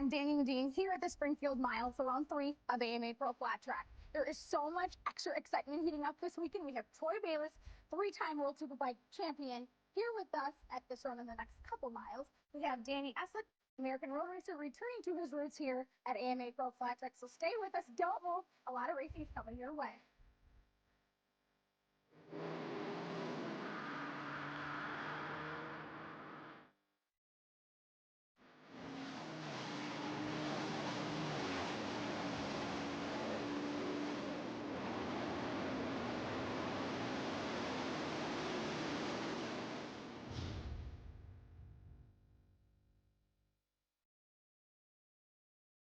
I'm Daniel Dean here at the Springfield Mile for round 3 of AMA Pro Flat Track. There is so much extra excitement heating up this weekend. We have Troy Bayliss, 3-time World Superbike champion, here with us at this run in the next couple miles. We have Danny Eslick, American road racer, returning to his roots here at AMA Pro Flat Track. So stay with us. Don't move. A lot of racing coming your way.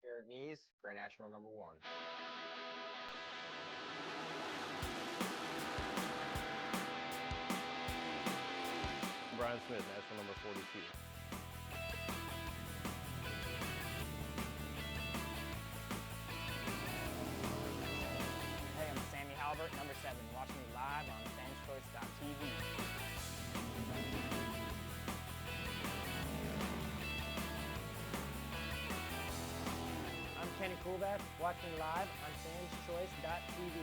Here at Knees, Grand National number 1. Brian Smith, National number 42. Hey, I'm Sammy Halbert, number 7. Watch me live on fanschoice.tv. I'm Kenny Coolback, watching live on fanschoice.tv.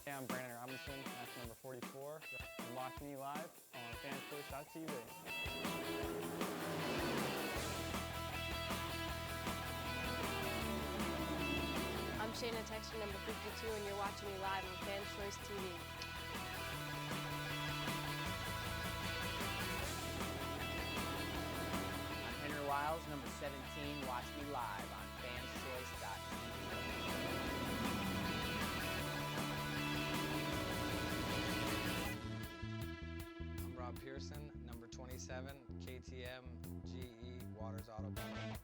Hey, I'm Brandon Robinson, national number 44, and watch me live on fanschoice.tv. I'm Shayna Texter, number 52, and you're watching me live on Fans Choice TV. I'm Henry Wiles, number 17. Watch me live on fanschoice.tv. I'm Rob Pearson, number 27, KTM, GE, Waters Auto Body.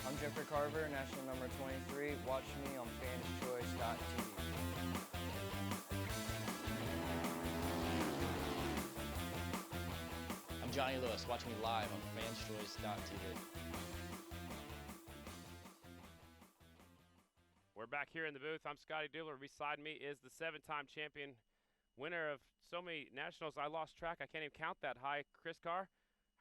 I'm Jeffrey Carver, national number 23. Watch me on fanschoice.tv. I'm Johnny Lewis, watch me live on fanschoice.tv. We're back here in the booth. I'm Scotty Dubler. Beside me is the 7-time champion, winner of so many nationals. I lost track. I can't even count that high. Chris Carr,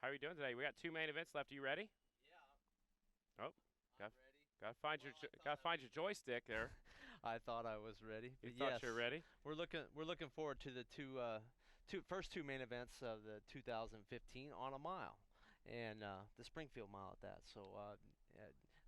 how are you doing today? We got 2 main events left. Are you ready? Yeah. Oh, gotta find your joystick there. I thought I was ready. You But thought yes, you were ready? We're looking forward to the first two main events of the 2015 on a mile, and the Springfield Mile at that. So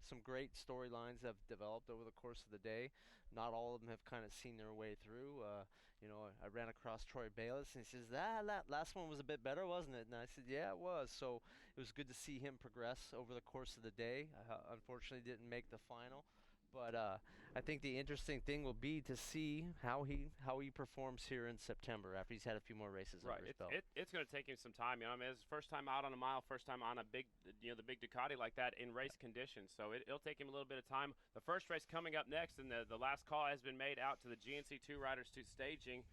some great storylines have developed over the course of the day. Not all of them have kind of seen their way through. I ran across Troy Bayliss, and he says, that last one was a bit better, wasn't it? And I said, yeah, it was. So it was good to see him progress over the course of the day. Unfortunately, didn't make the final. But I think the interesting thing will be to see how he performs here in September after he's had a few more races under his belt. It's going to take him some time. I mean, it's his first time out on a mile, first time on a big, the big Ducati like that in race conditions. So it'll take him a little bit of time. The first race coming up next, and the last call has been made out to the GNC2 riders to staging.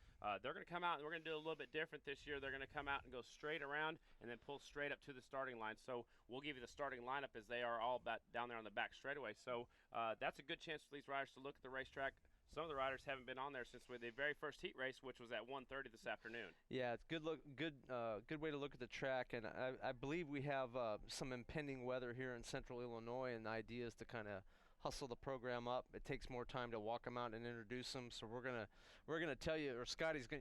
They're going to come out, and we're going to do a little bit different this year. They're going to come out and go straight around and then pull straight up to the starting line. So we'll give you the starting lineup as they are all down there on the back straightaway. So that's a good chance for these riders to look at the racetrack. Some of the riders haven't been on there since the very first heat race, which was at 1:30 this afternoon. Yeah, it's good way to look at the track, and I believe we have some impending weather here in Central Illinois, and the idea is to kind of hustle the program up. It takes more time to walk them out and introduce them, so we're gonna tell you, or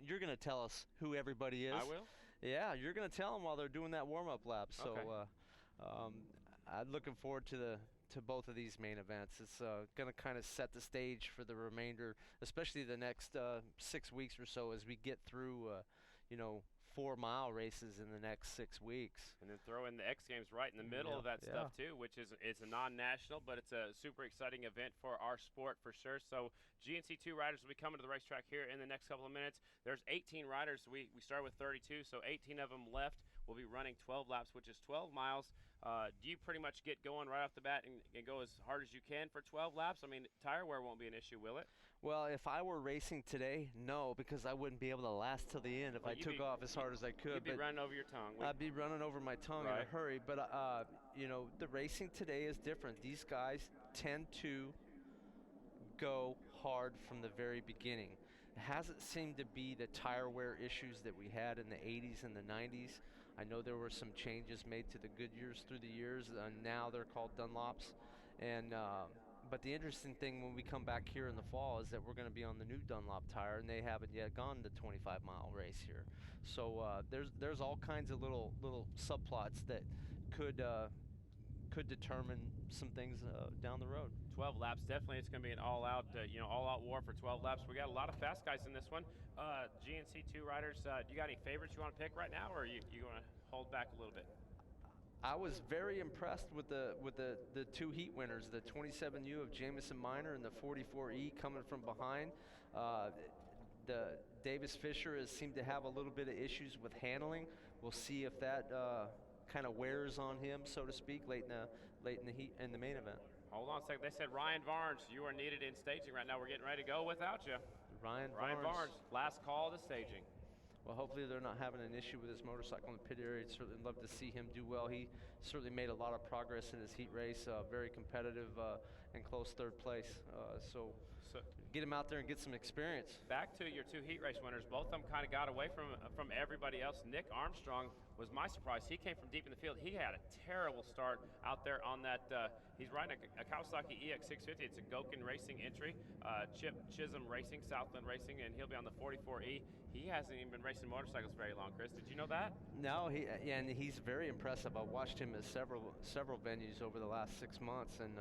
you're gonna tell us who everybody is. I will. Yeah, you're gonna tell them while they're doing that warm-up lap. So Okay. I'm looking forward to both of these main events. It's going to kind of set the stage for the remainder, especially the next 6 weeks or so as we get through, 4-mile races in the next 6 weeks. And then throw in the X Games right in the middle of that stuff too, which is a non-national, but it's a super exciting event for our sport for sure. So GNC2 riders will be coming to the racetrack here in the next couple of minutes. There's 18 riders. We started with 32, so 18 of them left. We'll be running 12 laps, which is 12 miles. Do you pretty much get going right off the bat and go as hard as you can for 12 laps? I mean, tire wear won't be an issue, will it? Well, if I were racing today, no, because I wouldn't be able to last till the end if I took off as hard as I could. You'd be running over your tongue. I'd be running over my tongue in a hurry. But, the racing today is different. These guys tend to go hard from the very beginning. It hasn't seemed to be the tire wear issues that we had in the 80s and the 90s. I know there were some changes made to the Goodyears through the years, and now they're called Dunlops. And but the interesting thing when we come back here in the fall is that we're going to be on the new Dunlop tire, and they haven't yet gone the 25-mile race here. So there's all kinds of little subplots that could determine some things down the road. 12 laps, definitely. It's going to be an all-out, all-out war for 12 laps. We got a lot of fast guys in this one. GNC2 riders, do you got any favorites you want to pick right now, or are you want to hold back a little bit? I was very impressed with the two heat winners, the 27U of Jamison Minor and the 44E coming from behind. The Davis Fisher has seemed to have a little bit of issues with handling. We'll see if that kind of wears on him, so to speak, late in the heat in the main event. Hold on a second. They said Ryan Barnes, you are needed in staging right now. We're getting ready to go without you. Ryan Barnes, last call to staging. Well, hopefully they're not having an issue with his motorcycle in the pit area. I'd certainly love to see him do well. He certainly made a lot of progress in his heat race, very competitive and close third place. So get him out there and get some experience. Back to your two heat race winners. Both of them kind of got away from everybody else. Nick Armstrong was my surprise. He came from deep in the field. He had a terrible start out there on that. He's riding a Kawasaki EX650. It's a Goken Racing entry. Chip Chisholm Racing, Southland Racing, and he'll be on the 44E. He hasn't even been racing motorcycles very long, Chris. Did you know that? No, and he's very impressive. I watched him at several venues over the last 6 months, and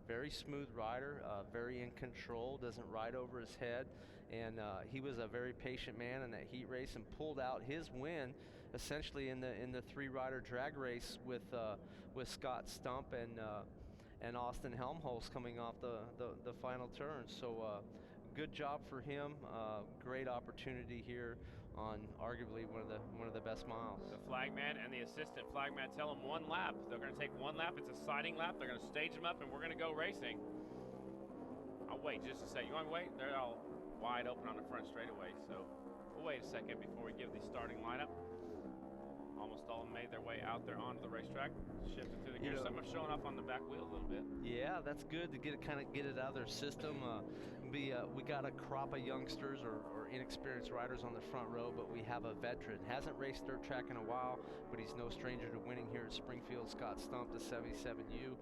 very smooth rider, very in control, doesn't ride over his head, and he was a very patient man in that heat race and pulled out his win essentially in the three-rider drag race with Scott Stump and Austin Helmholtz coming off the final turn. So good job for him. Great opportunity here on arguably one of the best miles. The flagman and the assistant flagman tell him 1 lap. They're going to take 1 lap. It's a sighting lap. They're going to stage him up, and we're going to go racing. I'll wait just a second. You want to wait? They're all wide open on the front straightaway, so we'll wait a second before we give the starting lineup. Almost all made their way out there onto the racetrack, shifting through the gears. Some are showing off on the back wheel a little bit. Yeah, that's good to get it out of their system. We got a crop of youngsters or inexperienced riders on the front row, but we have a veteran. Hasn't raced dirt track in a while, but he's no stranger to winning here at Springfield. Scott Stump, the 77U.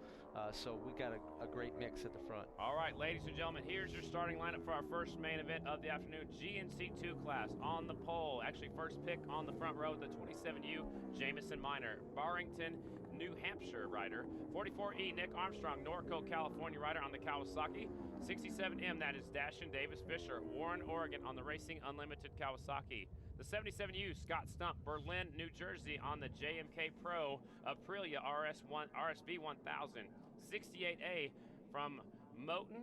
So we got a great mix at the front. All right, ladies and gentlemen, here's your starting lineup for our first main event of the afternoon. GNC2 class on the pole. Actually, first pick on the front row, the 27U Jamison Minor, Barrington, New Hampshire rider. 44E Nick Armstrong, Norco, California rider on the Kawasaki. 67M, that is Dashin Davis Fisher, Warren, Oregon on the Racing Unlimited Kawasaki. The 77U Scott Stump, Berlin, New Jersey on the JMK Pro Aprilia RSB 1000. 68A from Moton,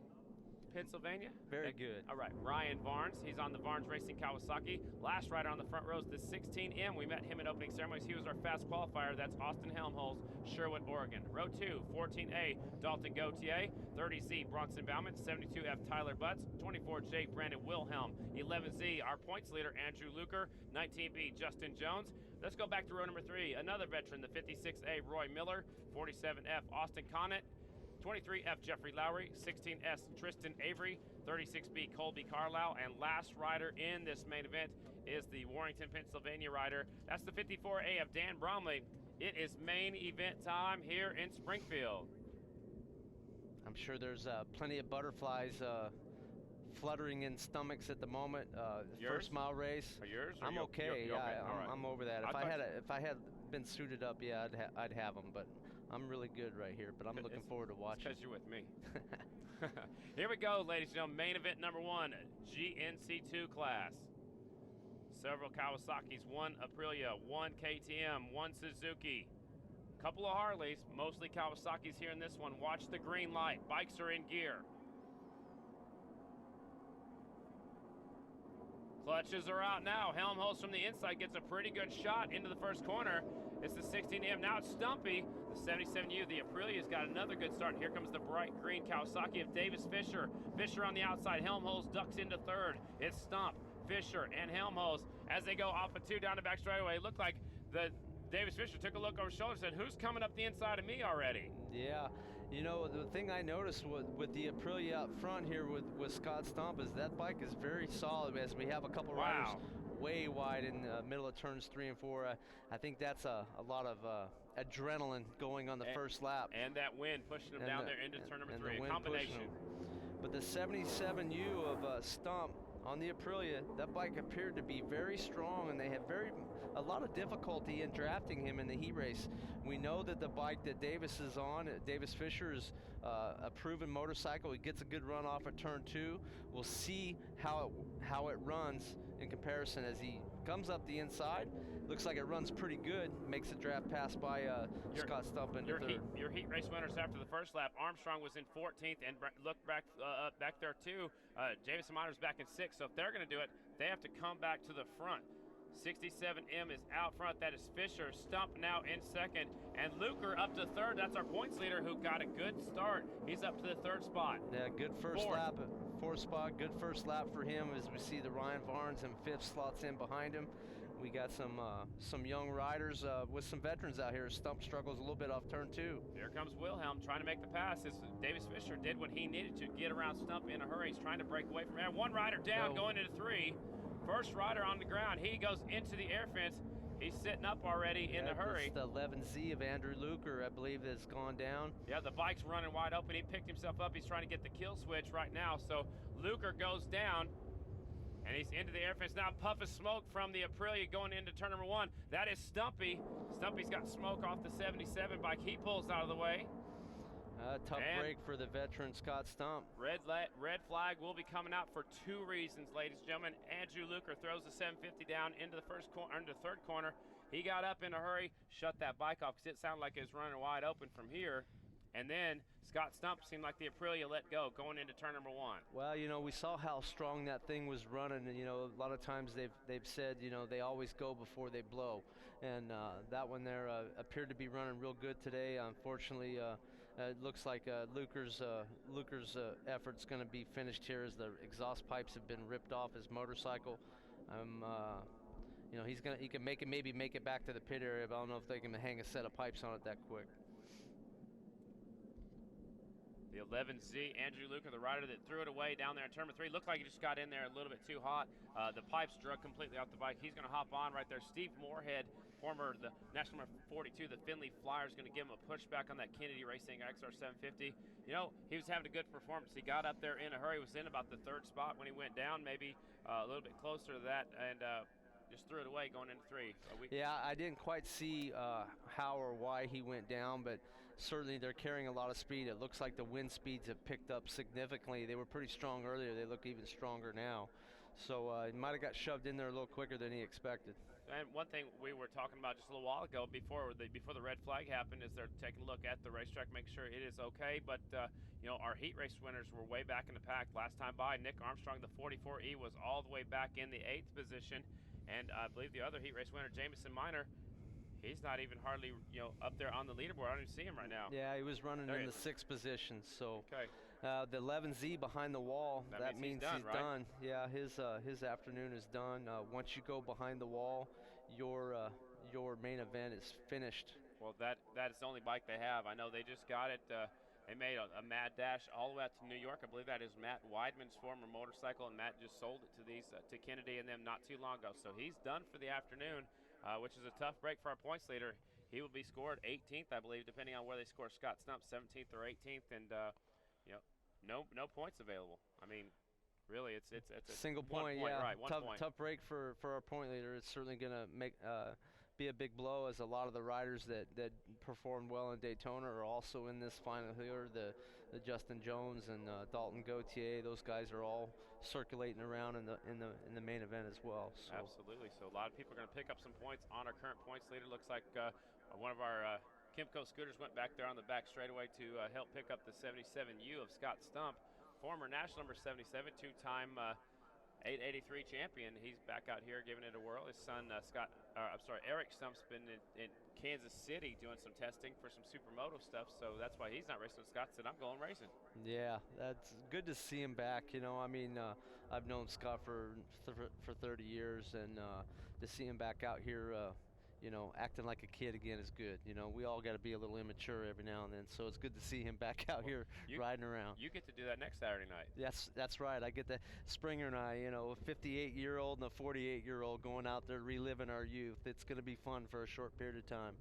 Pennsylvania. Very good. All right, Ryan Barnes. He's on the Barnes Racing Kawasaki. Last rider on the front row is the 16M. We met him at opening ceremonies. He was our fast qualifier. That's Austin Helmholtz, Sherwood, Oregon. Row 2, 14A, Dalton Gautier. 30Z, Bronson Bauman. 72F, Tyler Butts. 24J, Brandon Wilhelm. 11Z, our points leader, Andrew Luker. 19B, Justin Jones. Let's go back to row number 3. Another veteran, the 56A, Roy Miller. 47F, Austin Conant. 23F, Jeffrey Lowry. 16S, Tristan Avery. 36B, Colby Carlisle. And last rider in this main event is the Warrington, Pennsylvania rider. That's the 54A of Dan Bromley. It is main event time here in Springfield. I'm sure there's plenty of butterflies fluttering in stomachs at the moment. First mile race. Are yours? I'm okay. You're okay. I'm over that. If I had been suited up, yeah, I'd have them. But I'm really good right here. But I'm looking forward to watching. Because you're with me. Here we go, ladies and gentlemen. Main event number 1, GNC2 class. Several Kawasaki's, 1 Aprilia, 1 KTM, 1 Suzuki. Couple of Harleys, mostly Kawasaki's here in this one. Watch the green light. Bikes are in gear. Clutches are out now. Helmholtz from the inside gets a pretty good shot into the first corner. It's the 16M. Now it's Stumpy. The 77U, the Aprilia's got another good start. Here comes the bright green Kawasaki of Davis Fisher. Fisher on the outside. Helmholtz ducks into third. It's Stump, Fisher, and Helmholtz as they go off of 2 down the back straightaway. Look like Davis Fisher took a look over his shoulder and said, who's coming up the inside of me already? Yeah, you know, the thing I noticed with the Aprilia up front here with Scott Stump is that bike is very solid, as we have a couple riders way wide in the middle of turns 3 and 4. I think that's a lot of adrenaline going on the first lap. And that wind pushing them down there into turn number 3, a combination. But the 77U of Stump on the Aprilia, that bike appeared to be very strong, and they had a lot of difficulty in drafting him in the heat race. We know that the bike that Davis is on, Davis Fisher, is a proven motorcycle. He gets a good run off at turn 2. We'll see how it runs in comparison as he comes up the inside. Looks like it runs pretty good. Makes a draft pass by Scott Stump into third. Your heat race winners after the first lap. Armstrong was in 14th, and look back there too. Jamison Miner's back in 6th. So if they're going to do it, they have to come back to the front. 67M is out front. That is Fisher. Stump now in 2nd, and Luker up to 3rd. That's our points leader who got a good start. He's up to the 3rd spot. Yeah, good first lap. 4th spot. Good first lap for him as we see the Ryan Varnes in 5th slots in behind him. We got some young riders with some veterans out here. Stump struggles a little bit off turn 2. Here comes Wilhelm trying to make the pass. Davis Fisher did what he needed to get around Stump in a hurry. He's trying to break away from there. One rider down going into 3. First rider on the ground. He goes into the air fence. He's sitting up already in a hurry. The 11Z of Andrew Luker, I believe, has gone down. Yeah, the bike's running wide open. He picked himself up. He's trying to get the kill switch right now. So Luker goes down. And he's into the air fence now. Puff of smoke from the Aprilia going into turn number 1. That is Stumpy. Stumpy's got smoke off the 77 bike. He pulls out of the way. Tough break for the veteran Scott Stump. Red flag will be coming out for 2 reasons, ladies and gentlemen. Andrew Luker throws the 750 down into the third corner. He got up in a hurry, shut that bike off because it sounded like it was running wide open from here. And then Scott Stump seemed like the Aprilia let go going into turn number 1. Well, you know, we saw how strong that thing was running, and you know, a lot of times they've said, you know, they always go before they blow, and that one there appeared to be running real good today. Unfortunately, it looks like Luker's effort's going to be finished here as the exhaust pipes have been ripped off his motorcycle. You know, he can maybe make it back to the pit area, but I don't know if they can hang a set of pipes on it that quick. The 11Z, Andrew Luker, the rider that threw it away down there in turn 3. Looked like he just got in there a little bit too hot. The pipes drug completely off the bike. He's going to hop on right there. Steve Moorhead, the national number 42, the Findlay Flyers, going to give him a pushback on that Kennedy Racing XR 750. You know, he was having a good performance. He got up there in a hurry. Was in about the 3rd spot when he went down, maybe a little bit closer to that, and just threw it away going into 3. Yeah, I didn't quite see how or why he went down, but certainly they're carrying a lot of speed. It looks like the wind speeds have picked up significantly. They were pretty strong earlier. They look even stronger now. So he might have got shoved in there a little quicker than he expected. And one thing we were talking about just a little while ago before the red flag happened is they're taking a look at the racetrack, make sure it is okay. But, you know, our heat race winners were way back in the pack last time by. Nick Armstrong, the 44E, was all the way back in the 8th position. And I believe the other heat race winner, Jamison Miner, he's not even hardly, you know, up there on the leaderboard. I don't even see him right now. Yeah, he was running in the 6th position. So okay. The 11Z behind the wall, that means he's done. Right? Yeah, his afternoon is done. Once you go behind the wall, your main event is finished. Well, that is the only bike they have. I know they just got it. They made a mad dash all the way out to New York. I believe that is Matt Weidman's former motorcycle, and Matt just sold it to to Kennedy and them not too long ago. So he's done for the afternoon, which is a tough break for our points leader. He will be scored 18th, I believe, depending on where they score Scott Stump, 17th or 18th, and you know, no points available. I mean, really, it's a single point. One point, yeah, right? One point. Tough break for our point leader. It's certainly going to be a big blow, as a lot of the riders that performed well in Daytona are also in this final here. The Justin Jones and Dalton Gauthier, those guys are all circulating around in the main event as well. So. Absolutely. So a lot of people are going to pick up some points on our current points leader. Looks like one of our Kimco scooters went back there on the back straightaway to help pick up the 77U of Scott Stump, former national number 77, 2-time 883 champion. He's back out here giving it a whirl. His son Eric Stump's been in Kansas City doing some testing for some supermoto stuff, so that's why he's not racing with Scott. Said, I'm going racing. Yeah, that's good to see him back. You know, I mean, I've known Scott for 30 years, and to see him back out here acting like a kid again is good. We all got to be a little immature every now and then, so it's good to see him back out here riding around. You get to do that next Saturday night. That's right. I get that. Springer and I, a 58-year-old and a 48-year-old going out there reliving our youth. It's going to be fun for a short period of time.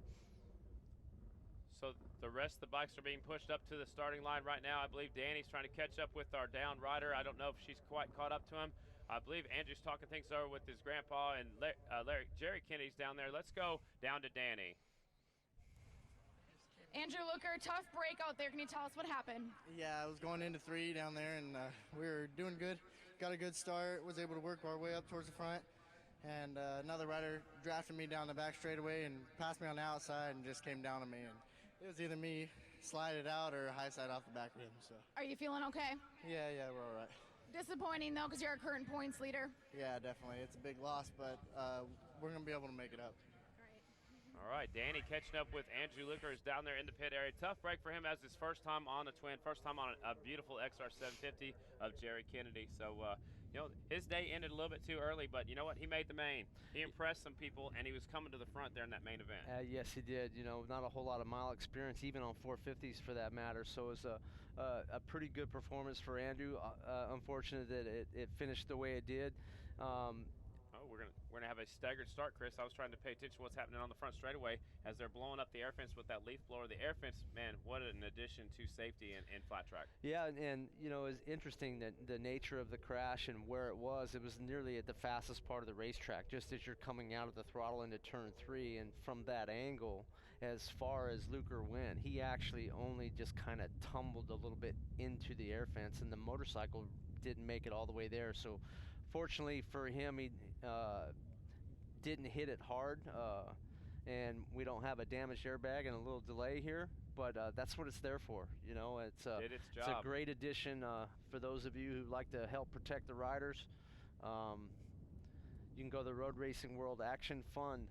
So the rest of the bikes are being pushed up to the starting line right now. I believe Danny's trying to catch up with our down rider. I don't know if she's quite caught up to him. I believe Andrew's talking things over with his grandpa, and Jerry Kennedy's down there. Let's go down to Danny. Andrew Looker, tough break out there. Can you tell us what happened? Yeah, I was going into 3 down there, and we were doing good. Got a good start, was able to work our way up towards the front. And another rider drafted me down the back straightaway and passed me on the outside and just came down on me. And it was either me slide it out or high side off the back rim. So. Are you feeling okay? Yeah, we're all right. Disappointing, though, because you're our current points leader. Yeah, definitely. It's a big loss, but we're going to be able to make it up. All right, Danny catching up with Andrew Luker is down there in the pit area. Tough break for him as his first time on a twin, first time on a beautiful XR 750 of Jerry Kennedy. So, his day ended a little bit too early, but you know what? He made the main. He impressed some people, and he was coming to the front there in that main event. Yes, he did. Not a whole lot of mile experience, even on 450s for that matter. So it was a pretty good performance for Andrew. Unfortunate that it finished the way it did. We're gonna have a staggered start, Chris. I was trying to pay attention to what's happening on the front straightaway as they're blowing up the air fence with that leaf blower. The air fence, man, what an addition to safety in flat track. Yeah, and it's interesting that the nature of the crash and where it was nearly at the fastest part of the racetrack, just as you're coming out of the throttle into turn 3, and from that angle, as far as Luker went, he actually only just kind of tumbled a little bit into the air fence, and the motorcycle didn't make it all the way there. So fortunately for him, he didn't hit it hard, and we don't have a damaged airbag and a little delay here, but that's what it's there for. It's a great addition for those of you who like to help protect the riders. You can go to the Road Racing World Action Fund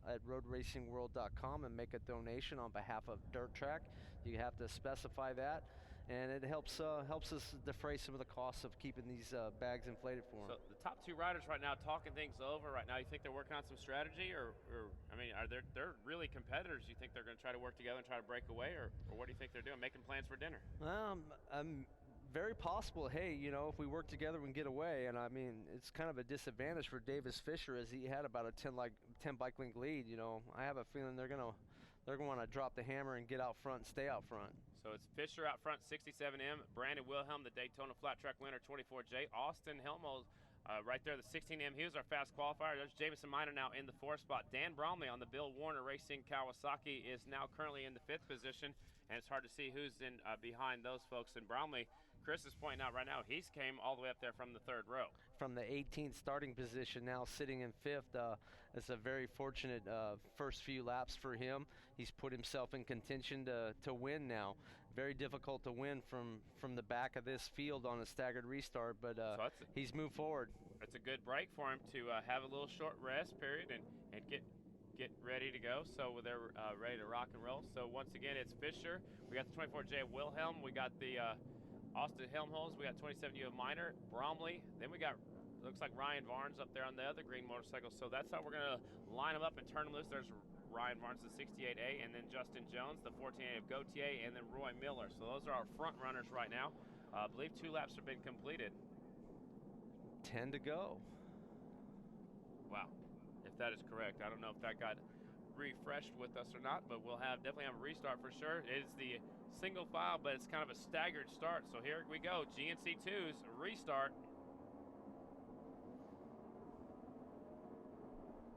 at roadracingworld.com and make a donation on behalf of Dirt Track. You have to specify that, and it helps us defray some of the costs of keeping these bags inflated for them. So the top 2 riders right now talking things over right now. You think they're working on some strategy, or I mean, they're really competitors? You think they're going to try to work together and try to break away, or what do you think they're doing? Making plans for dinner? Very possible. Hey, if we work together, we can get away. And I mean, it's kind of a disadvantage for Davis Fisher as he had about a 10 bike length lead. I have a feeling they're going to want to drop the hammer and get out front and stay out front. So it's Fisher out front, 67M. Brandon Wilhelm, the Daytona Flat Track winner, 24J. Austin Helmo right there, the 16M. He was our fast qualifier. There's Jamison Minor now in the 4th spot. Dan Bromley on the Bill Warner Racing Kawasaki is now currently in the 5th position, and it's hard to see who's in behind those folks. And Bromley, Chris is pointing out right now, he's came all the way up there from the 3rd row. From the 18th starting position, now sitting in 5th. It's a very fortunate first few laps for him. He's put himself in contention to win now. Very difficult to win from the back of this field on a staggered restart, but he's moved forward. It's a good break for him to have a little short rest period and get ready to go. So they're ready to rock and roll. So once again, it's Fisher. We got the 24J Wilhelm. We got the Austin Helmholtz. We got 27U Minor, Bromley. Then we got, looks like Ryan Varnes up there on the other green motorcycle. So that's how we're going to line them up and turn them loose. There's Ryan Varnes, the 68A, and then Justin Jones, the 14A of Gautier, and then Roy Miller. So those are our front runners right now. I believe 2 laps have been completed. 10 to go. Wow, if that is correct. I don't know if that got refreshed with us or not, but we'll definitely have a restart for sure. It is the single file, but it's kind of a staggered start. So here we go, GNC2's restart.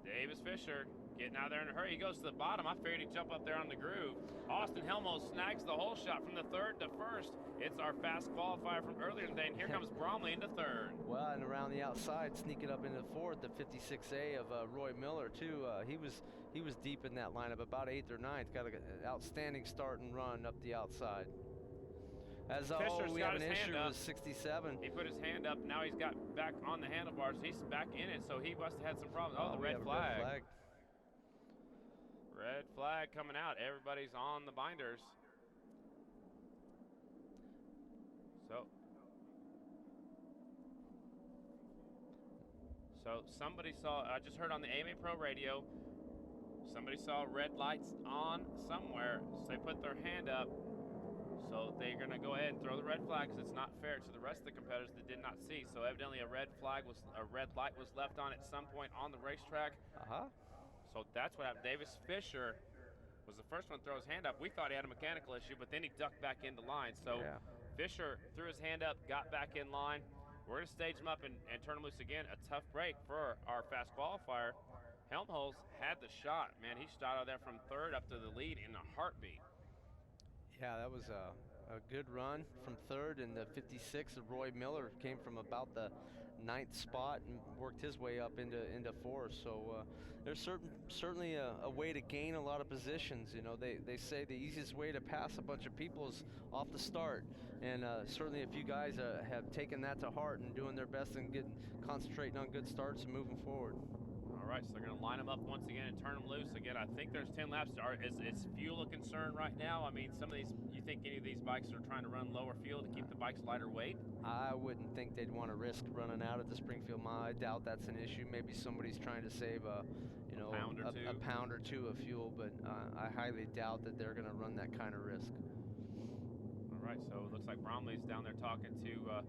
Davis Fisher getting out there in a hurry. He goes to the bottom. I figured he'd jump up there on the groove. Austin Helmo snags the whole shot from the 3rd to 1st. It's our fast qualifier from earlier today, and here comes Bromley into 3rd. Well, and around the outside, sneaking up into 4th, the 56A of Roy Miller too. He was deep in that lineup, about 8th or 9th. Got an outstanding start and run up the outside. As we have an issue with 67. He put his hand up. Now he's got back on the handlebars. He's back in it, so he must have had some problems. Oh, the red flag. Red flag coming out. Everybody's on the binders. So somebody saw, I just heard on the AMA Pro radio, Somebody saw red lights on somewhere, so they put their hand up. So they're going to go ahead and throw the red flag because it's not fair to the rest of the competitors that did not see. So evidently a red light was left on at some point on the racetrack. So that's what happened. Davis Fisher was the first one to throw his hand up. We thought he had a mechanical issue, but then he ducked back into line. So Fisher threw his hand up, got back in line. We're going to stage him up and turn him loose again. A tough break for our fast qualifier. Helmholtz had the shot. Man, he shot out of there from third up to the lead in a heartbeat. Yeah, that was a good run from third, and the 56 of Roy Miller came from about the 9th spot and worked his way up into fourth. So there's certainly a way to gain a lot of positions. You know, they say the easiest way to pass a bunch of people is off the start, and certainly if you guys have taken that to heart and doing their best and concentrating on good starts and moving forward. All right, so they're going to line them up once again and turn them loose again. I think there's 10 laps. Is fuel a concern right now? I mean, some of these, you think any of these bikes are trying to run lower fuel to keep the bikes lighter weight? I wouldn't think they'd want to risk running out at the Springfield Mile. I doubt that's an issue. Maybe somebody's trying to save a pound or two of fuel, but I highly doubt that they're going to run that kind of risk. All right, so it looks like Bromley's down there talking to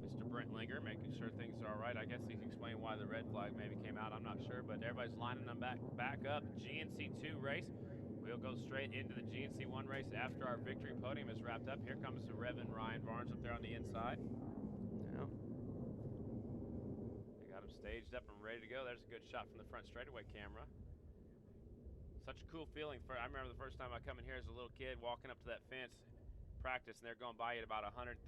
Mr. Brent Linger, making sure things are all right. I guess he can explain why the red flag maybe came out. I'm not sure, but everybody's lining them back up. GNC2 race. We'll go straight into the GNC1 race after our victory podium is wrapped up. Here comes the Reverend Ryan Barnes up there on the inside. Yeah. They got him staged up and ready to go. There's a good shot from the front straightaway camera. Such a cool feeling. I remember the first time I come in here as a little kid, walking up to that fence, practice, and they're going by at about 135,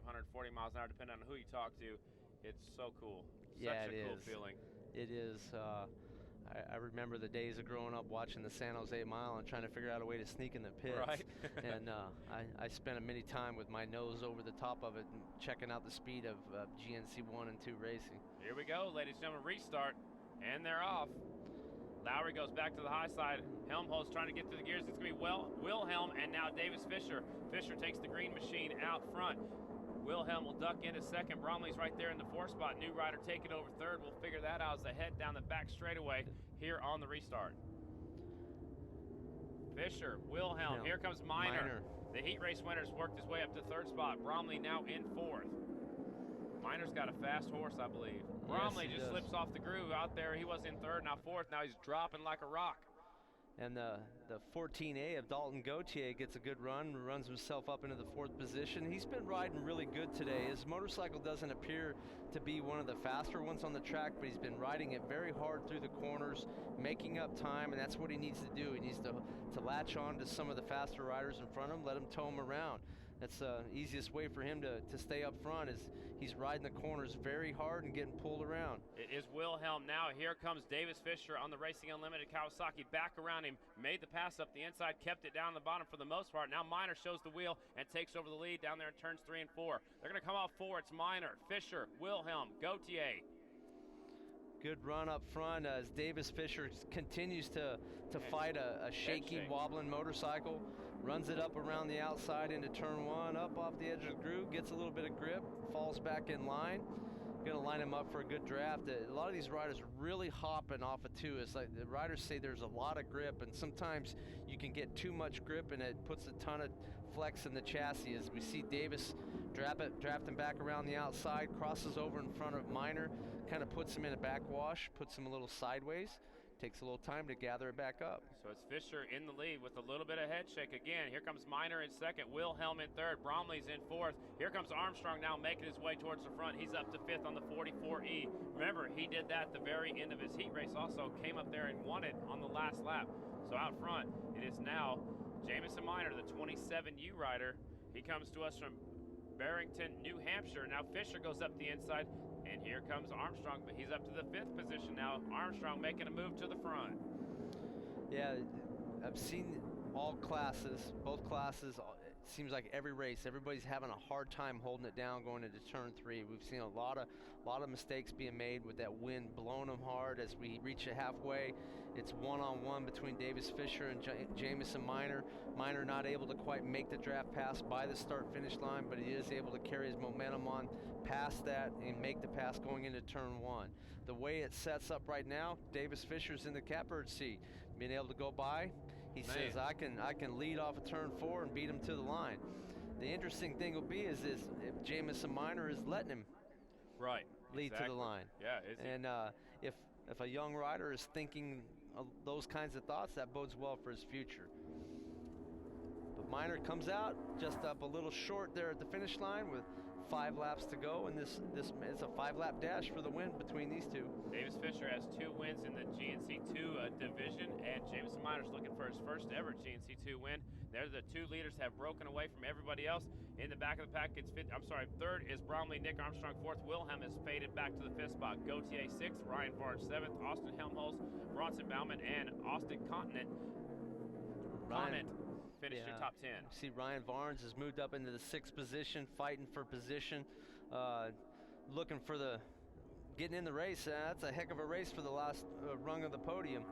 140 miles an hour, depending on who you talk to. It's so cool. Such a cool feeling. It is. I remember the days of growing up watching the San Jose Mile and trying to figure out a way to sneak in the pits. Right. And I spent a many time with my nose over the top of it and checking out the speed of GNC1 and 2 racing. Here we go, ladies and gentlemen, restart, and they're off. Lowry goes back to the high side. Helmholtz trying to get through the gears. It's going to be Wilhelm and now Davis Fisher. Fisher takes the green machine out front. Wilhelm will duck into second. Bromley's right there in the 4th spot. New rider taking over third. We'll figure that out as they head down the back straightaway here on the restart. Fisher, Wilhelm, here comes Miner. The heat race winner's worked his way up to 3rd spot. Bromley now in 4th. Miner's got a fast horse, I believe. Bromley just slips off the groove out there. He was in 3rd, now 4th. Now he's dropping like a rock. And the 14A of Dalton Gauthier gets a good run, runs himself up into the 4th position. He's been riding really good today. His motorcycle doesn't appear to be one of the faster ones on the track, but he's been riding it very hard through the corners, making up time, and that's what he needs to do. He needs to latch on to some of the faster riders in front of him, let him tow him around. That's the easiest way for him to stay up front, is he's riding the corners very hard and getting pulled around. It is Wilhelm now. Here comes Davis Fisher on the Racing Unlimited Kawasaki. Back around him, made the pass up the inside, kept it down the bottom for the most part. Now Miner shows the wheel and takes over the lead down there in turns 3 and 4. They're going to come off 4. It's Miner, Fisher, Wilhelm, Gauthier. Good run up front as Davis Fisher continues to fight a shaky, wobbling motorcycle. Runs it up around the outside into turn 1, up off the edge of the groove, gets a little bit of grip, falls back in line. Going to line him up for a good draft. A lot of these riders really hopping off of 2. It's like the riders say there's a lot of grip, and sometimes you can get too much grip and it puts a ton of flex in the chassis. As we see Davis drafting back around the outside, crosses over in front of Miner, kind of puts him in a backwash, puts him a little sideways. Takes a little time to gather it back up. So it's Fisher in the lead with a little bit of head shake again. Here comes Miner in 2nd, Wilhelm in 3rd, Bromley's in 4th. Here comes Armstrong now making his way towards the front. He's up to 5th on the 44E. Remember, he did that at the very end of his heat race. Also came up there and won it on the last lap. So out front, it is now Jamison Miner, the 27U rider. He comes to us from Barrington, New Hampshire. Now Fisher goes up the inside. And here comes Armstrong, but he's up to the 5th position now. Armstrong making a move to the front. Yeah, I've seen all classes, both classes, seems like every race, everybody's having a hard time holding it down going into turn 3. We've seen a lot of mistakes being made with that wind blowing them hard. As we reach a halfway, it's one-on-one between Davis Fisher and Jamison Miner. Miner not able to quite make the draft pass by the start-finish line, but he is able to carry his momentum on past that and make the pass going into turn 1. The way it sets up right now, Davis Fisher's in the catbird seat, being able to go by. He says, I can lead off of turn 4 and beat him to the line. The interesting thing will be is if Jamison Miner is letting him lead to the line. Yeah, and if a young rider is thinking of those kinds of thoughts, that bodes well for his future. But Miner comes out just up a little short there at the finish line with 5 laps to go, and this is a 5-lap dash for the win between these two. Davis Fisher has 2 wins in the GNC2 division, and Jamison Miner's looking for his first ever GNC2 win. They're the 2 leaders have broken away from everybody else. In the back of the pack, third is Bromley, Nick Armstrong 4th. Wilhelm has faded back to the 5th spot. Gautier 6th, Ryan Varge 7th, Austin Helmholtz, Bronson Bauman, and Austin Continent finished in top 10. See, Ryan Varnes has moved up into the 6th position, fighting for position, looking for getting in the race. That's a heck of a race for the last rung of the podium.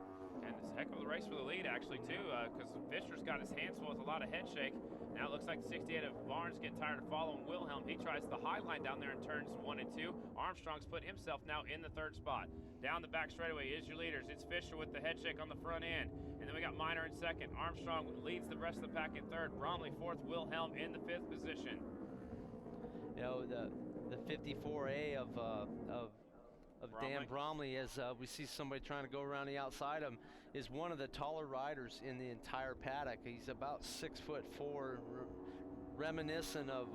And it's a heck of a race for the lead, actually, too, because Fisher's got his hands full with a lot of head shake. Now it looks like the 68 of Barnes getting tired of following Wilhelm. He tries the high line down there in turns 1 and 2. Armstrong's put himself now in the 3rd spot. Down the back straightaway is your leaders. It's Fisher with the head shake on the front end. And then we got Miner in 2nd. Armstrong leads the rest of the pack in 3rd. Bromley 4th. Wilhelm in the 5th position. You know, the 54A of Dan Bromley, as we see somebody trying to go around the outside of him, is one of the taller riders in the entire paddock. He's about 6'4", reminiscent of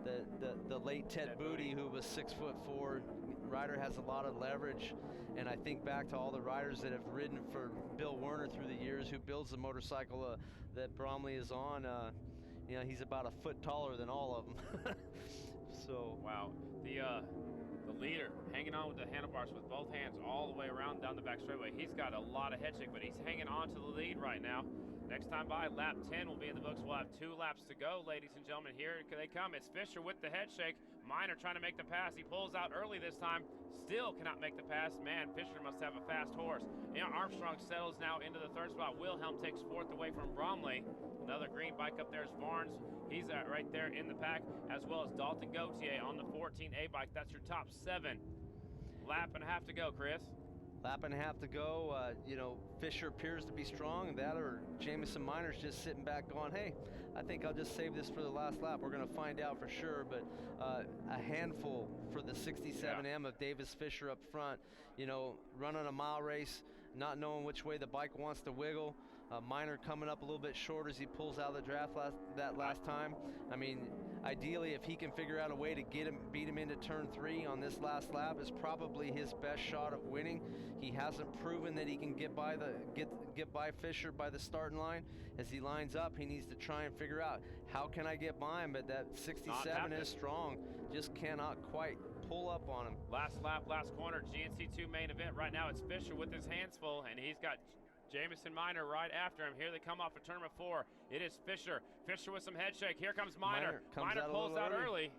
the late Ted Booty, who was 6'4". Rider has a lot of leverage, and I think back to all the riders that have ridden for Bill Werner through the years, who builds the motorcycle that Bromley is on. You know, he's about a foot taller than all of them. So wow, the leader hanging on with the handlebars with both hands all the way around down the back straightaway. He's got a lot of head shake, but he's hanging on to the lead right now. Next time by, lap 10 will be in the books. We'll have 2 laps to go, ladies and gentlemen. Here they come. It's Fisher with the head shake. Miner trying to make the pass. He pulls out early this time. Still cannot make the pass. Man, Fisher must have a fast horse. You know, Armstrong settles now into the 3rd spot. Wilhelm takes 4th away from Bromley. Another green bike up there is Barnes. He's right there in the pack, as well as Dalton Gautier on the 14A bike. That's your top 7. Lap and a half to go, Chris. Lap and a half to go. You know, Fisher appears to be strong. That or Jamison Miner's just sitting back going, hey, I think I'll just save this for the last lap. We're going to find out for sure. But a handful for the 67M of Davis Fisher up front. You know, running a mile race, not knowing which way the bike wants to wiggle. Miner coming up a little bit short as he pulls out of the draft that last time. I mean, ideally, if he can figure out a way to beat him into turn 3 on this last lap, is probably his best shot of winning. He hasn't proven that he can get by Fisher by the starting line. As he lines up, he needs to try and figure out, how can I get by him? But that 67 is strong, just cannot quite pull up on him. Last lap, last corner, GNC2 main event. Right now it's Fisher with his hands full, and he's got Jamison Miner right after him. Here they come off of turn 4. It is Fisher. Fisher with some head shake. Here comes Miner. Miner pulls out early.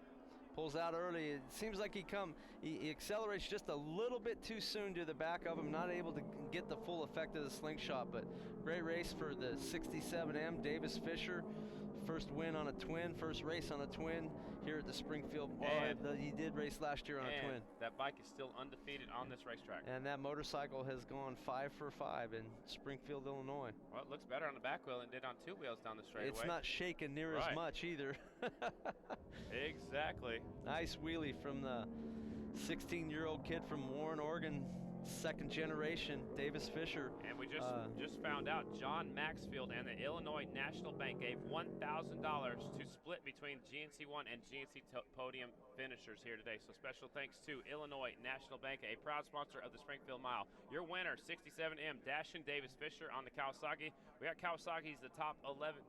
Pulls out early. It seems like he accelerates just a little bit too soon to the back of him, not able to get the full effect of the slingshot. But great race for the 67M. Davis Fisher, first win on a twin, first race on a twin here at the Springfield. He did race last year on a twin. That bike is still undefeated on this racetrack. And that motorcycle has gone 5 for 5 in Springfield, Illinois. Well, it looks better on the back wheel than it did on 2 wheels down the straightaway. It's not shaking near as much either. Exactly. Nice wheelie from the 16-year-old kid from Warren, Oregon, 2nd generation, Davis Fisher. And we just found out John Maxfield and the Illinois National Bank gave $1,000 to split between GNC1 and GNC Podium finishers here today. So special thanks to Illinois National Bank, a proud sponsor of the Springfield Mile. Your winner, 67M, Dashin Davis Fisher on the Kawasaki. We got Kawasaki's the top 11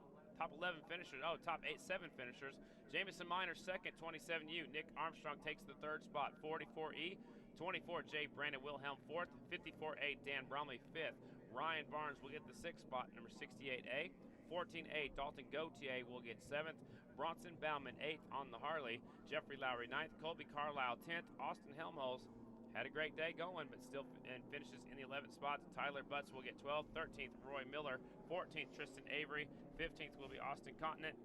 finishers. Top 7 finishers. Jamison Miner 2nd, 27U. Nick Armstrong takes the 3rd spot, 44E. 24J Brandon Wilhelm 4th. 54A Dan Bromley 5th. Ryan Barnes will get the 6th spot, number 68A. 14-8, Dalton Gautier will get 7th. Bronson Bauman 8th on the Harley. Jeffrey Lowry 9th. Colby Carlisle 10th. Austin Helmholtz had a great day going, but still finishes in the 11th spot. Tyler Butts will get 12th. 13th, Roy Miller. 14th, Tristan Avery. 15th will be Austin Continent.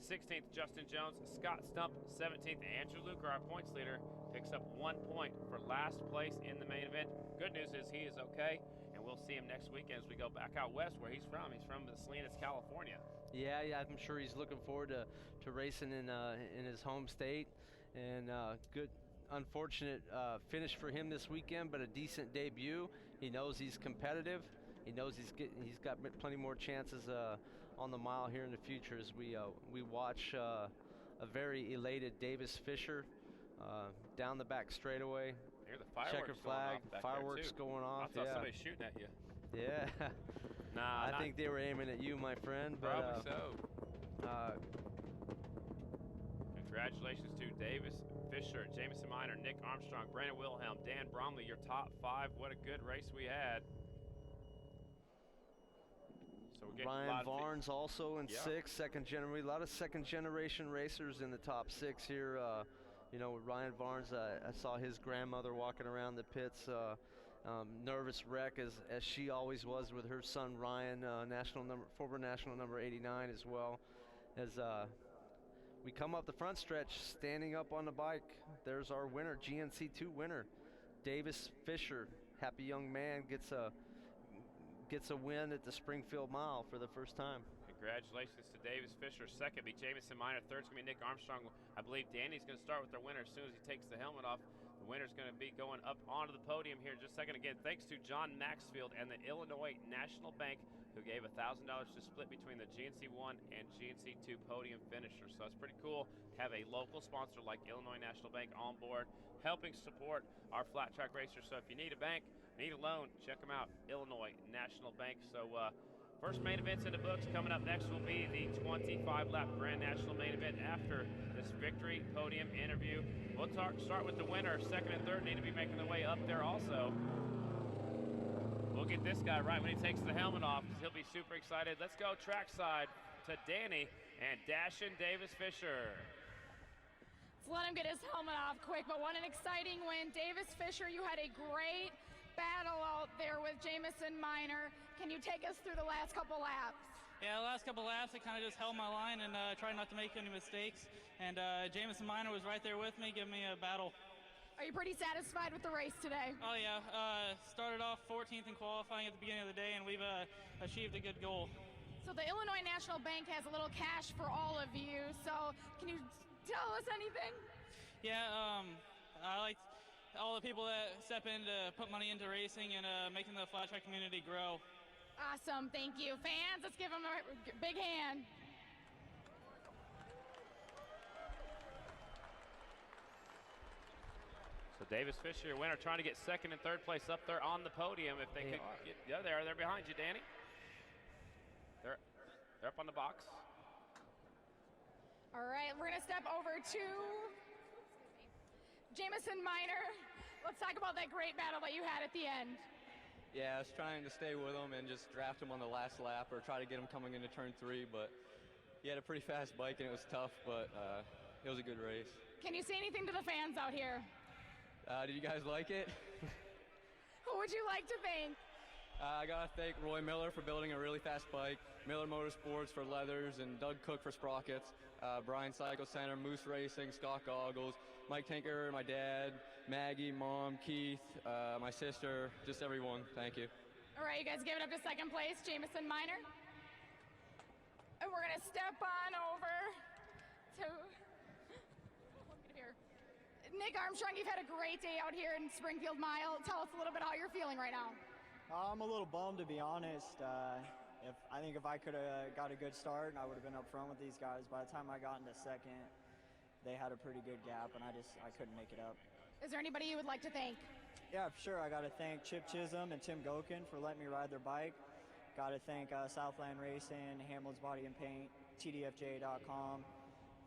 16th, Justin Jones. Scott Stump, 17th. Andrew Luker, our points leader, picks up 1 point for last place in the main event. Good news is he is okay, and we'll see him next weekend as we go back out west where he's from. He's from Salinas, California. Yeah, I'm sure he's looking forward to racing in his home state, and good. Unfortunate finish for him this weekend, but a decent debut. He knows he's competitive. He knows he's got plenty more chances on the mile here in the future as we watch a very elated Davis Fisher down the back straightaway. Hear the fireworks Checker flag, going off fireworks going off. I thought somebody was shooting at you. Yeah. Nah, I think they were aiming at you, my friend. But, probably so. Congratulations to Davis Fisher, Jamison Miner, Nick Armstrong, Brandon Wilhelm, Dan Bromley, your top 5. What a good race we had. So we're getting Ryan Varnes also in 6th, a lot of second generation racers in the top 6 here. You know, with Ryan Varnes, I saw his grandmother walking around the pits, nervous wreck as she always was with her son Ryan, former national number 89 as well. As we come up the front stretch, standing up on the bike, there's our winner, GNC2 winner, Davis Fisher. Happy young man gets a win at the Springfield Mile for the first time. Congratulations to Davis Fisher. 2nd be Jamison Miner. 3rd's going to be Nick Armstrong. I believe Danny's going to start with their winner as soon as he takes the helmet off. The winner's going to be going up onto the podium here in just a second. Again, thanks to John Maxfield and the Illinois National Bank, who gave $1,000 to split between the GNC1 and GNC2 podium finishers. So it's pretty cool to have a local sponsor like Illinois National Bank on board, helping support our flat track racers. So if you need a bank, need a loan, check them out, Illinois National Bank. So first main events in the books. Coming up next will be the 25-lap Grand National main event after this victory podium interview. We'll start with the winner. 2nd and 3rd need to be making their way up there also. We'll get this guy right when he takes the helmet off because he'll be super excited. Let's go trackside to Danny and Dashin Davis Fisher. Let's let him get his helmet off quick, but what an exciting win. Davis Fisher, you had a great battle out there with Jamison Miner. Can you take us through the last couple laps? Yeah, the last couple laps, I kind of just held my line and tried not to make any mistakes. And Jamison Miner was right there with me, giving me a battle. Are you pretty satisfied with the race today? Oh yeah, started off 14th in qualifying at the beginning of the day, and we've achieved a good goal. So the Illinois National Bank has a little cash for all of you, so can you tell us anything? Yeah, I like all the people that step in to put money into racing and making the flat track community grow. Awesome, thank you. Fans, let's give them a big hand. So Davis Fisher, your winner, trying to get 2nd and 3rd place up there on the podium. If they could get, yeah, they're behind you, Danny. They're up on the box. All right, we're gonna step over to Jamison Miner. Let's talk about that great battle that you had at the end. Yeah, I was trying to stay with him and just draft him on the last lap or try to get him coming into turn 3, but he had a pretty fast bike and it was tough, but it was a good race. Can you say anything to the fans out here? Did you guys like it? Who would you like to thank? I gotta thank Roy Miller for building a really fast bike, Miller Motorsports for leathers, and Doug Cook for sprockets, Brian Cycle Center, Moose Racing, Scott Goggles, Mike Tinker, my dad, Maggie, Mom, Keith, my sister, just everyone. Thank you. All right, you guys give it up to 2nd place, Jamison Miner. And we're gonna step on over to Nick Armstrong. You've had a great day out here in Springfield Mile. Tell us a little bit how you're feeling right now. I'm a little bummed, to be honest. I think if I could have got a good start, I would have been up front with these guys. By the time I got into 2nd, they had a pretty good gap, and I couldn't make it up. Is there anybody you would like to thank? Yeah, sure. I got to thank Chip Chisholm and Tim Gokin for letting me ride their bike. Got to thank Southland Racing, Hamlin's Body and Paint, TDFJ.com,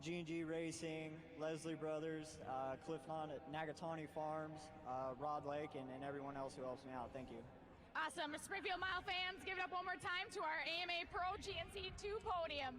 G&G Racing, Leslie Brothers, Cliff Nagatani Farms, Rod Lake, and everyone else who helps me out. Thank you. Awesome. Springfield Mile fans, give it up one more time to our AMA Pro GNC2 Podium.